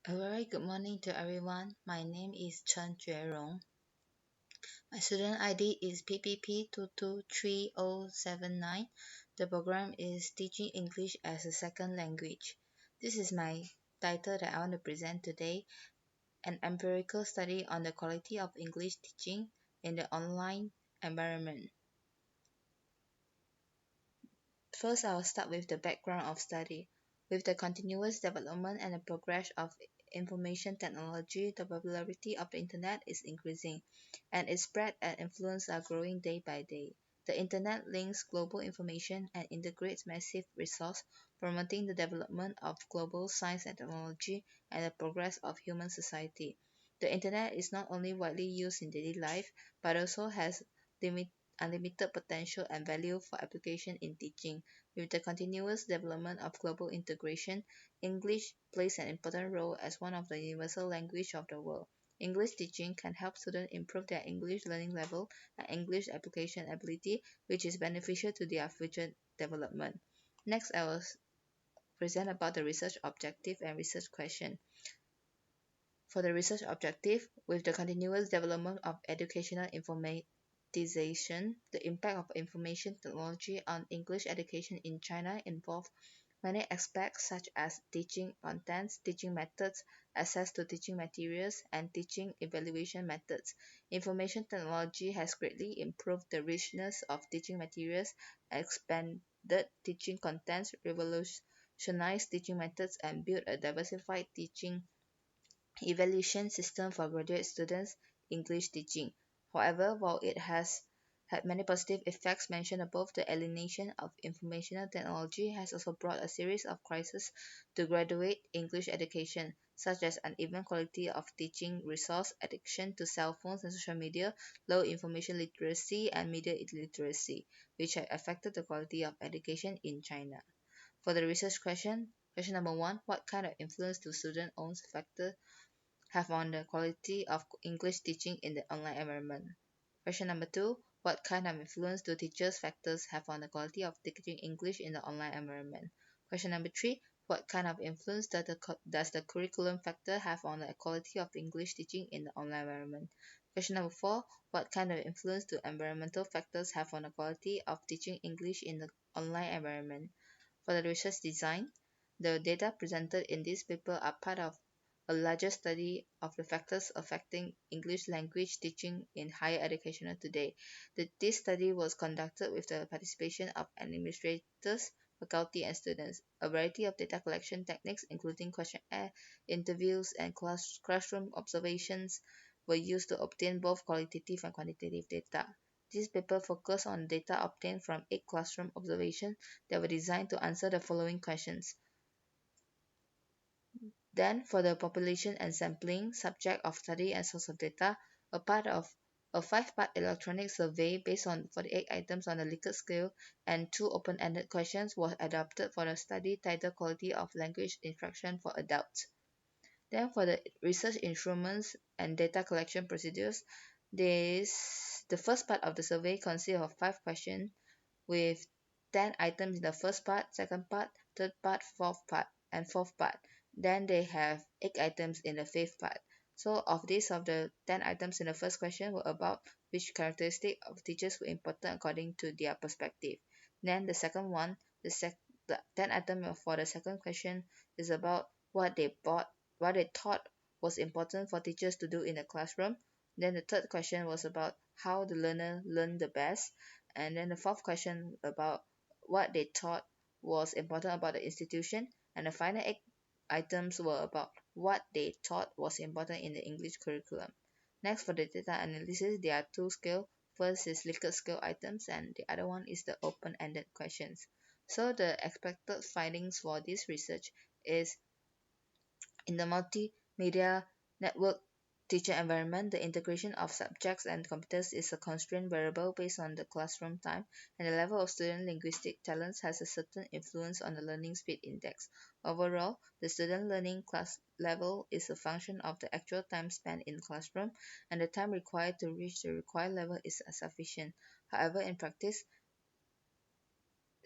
A very good morning to everyone. My name is Chen Juerong. My student ID is PPP223079. The program is Teaching English as a Second Language. This is my title that I want to present today, an empirical study on the quality of English teaching in the online environment. First, I will start with the background of study. With the continuous development and the progress of information technology, the popularity of the internet is increasing, and its spread and influence are growing day by day. The internet links global information and integrates massive resources, promoting the development of global science and technology and the progress of human society. The internet is not only widely used in daily life, but also has limit unlimited potential and value for application in teaching. With the continuous development of global integration, English plays an important role as one of the universal languages of the world. English teaching can help students improve their English learning level and English application ability, which is beneficial to their future development. Next, I will present about the research objective and research question. For the research objective, with the continuous development of educational informatization, the impact of information technology on English education in China involves many aspects such as teaching contents, teaching methods, access to teaching materials, and teaching evaluation methods. Information technology has greatly improved the richness of teaching materials, expanded teaching contents, revolutionized teaching methods, and built a diversified teaching evaluation system for graduate students English teaching. However, while it has had many positive effects mentioned above, the alienation of informational technology has also brought a series of crises to graduate English education, such as uneven quality of teaching resource, addiction to cell phones and social media, low information literacy, and media illiteracy, which have affected the quality of education in China. For the research question number one, what kind of influence do student-owned factors have on the quality of English teaching in the online environment? Question number two, what kind of influence do teachers' factors have on the quality of teaching English in the online environment? Question number three, what kind of influence does the curriculum factor have on the quality of English teaching in the online environment? Question number four, what kind of influence do environmental factors have on the quality of teaching English in the online environment? For the research design, the data presented in this paper are part of a larger study of the factors affecting English language teaching in higher education today. This study was conducted with the participation of administrators, faculty, and students. A variety of data collection techniques, including questionnaire, interviews, and classroom observations, were used to obtain both qualitative and quantitative data. This paper focused on data obtained from 8 classroom observations that were designed to answer the following questions. Then, for the population and sampling, subject of study and source of data, a part of a 5-part electronic survey based on 48 items on the Likert scale and 2 open-ended questions was adopted for the study titled Quality of Language Instruction for Adults. Then, for the research instruments and data collection procedures, the first part of the survey consists of 5 questions with 10 items in the first part, second part, third part, fourth part. Then they have 8 items in the fifth part. So of the 10 items in the first question were about which characteristic of teachers were important according to their perspective. Then the second one, the 10 item for the second question is about what they thought was important for teachers to do in the classroom. Then the third question was about how the learner learned the best, and then the fourth question about what they thought was important about the institution, and the final 8 items were about what they thought was important in the English curriculum. Next, for the data analysis, there are 2 scales. First is Likert scale items, and the other one is the open-ended questions. So the expected findings for this research is in the multimedia network teacher environment, the integration of subjects and computers is a constraint variable based on the classroom time, and the level of student linguistic talents has a certain influence on the learning speed index. Overall, the student learning class level is a function of the actual time spent in classroom, and the time required to reach the required level is sufficient. However, in practice,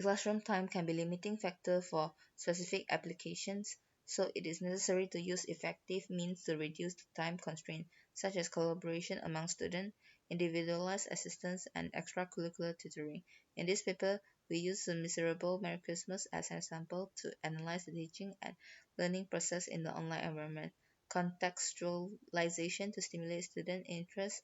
classroom time can be limiting factor for specific applications So it is necessary to use effective means to reduce the time constraint, such as collaboration among students, individualized assistance, and extracurricular tutoring. In this paper, we use the miserable Merry Christmas as an example to analyze the teaching and learning process in the online environment. Contextualization to stimulate student interest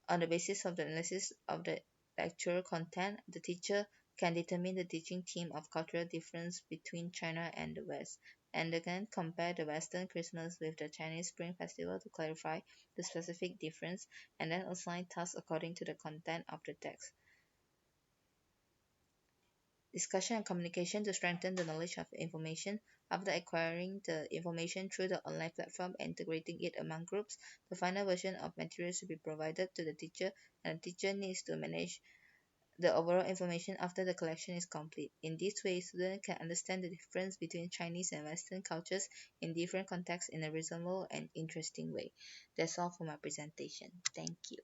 on the basis of the analysis of the lecture content, the teacher can determine the teaching theme of cultural difference between China and the West, and again compare the Western Christmas with the Chinese Spring Festival to clarify the specific difference, and then assign tasks according to the content of the text. Discussion and communication to strengthen the knowledge of information. After acquiring the information through the online platform and integrating it among groups, the final version of materials should be provided to the teacher, and the teacher needs to manage the overall information after the collection is complete. In this way, students can understand the difference between Chinese and Western cultures in different contexts in a reasonable and interesting way. That's all for my presentation. Thank you.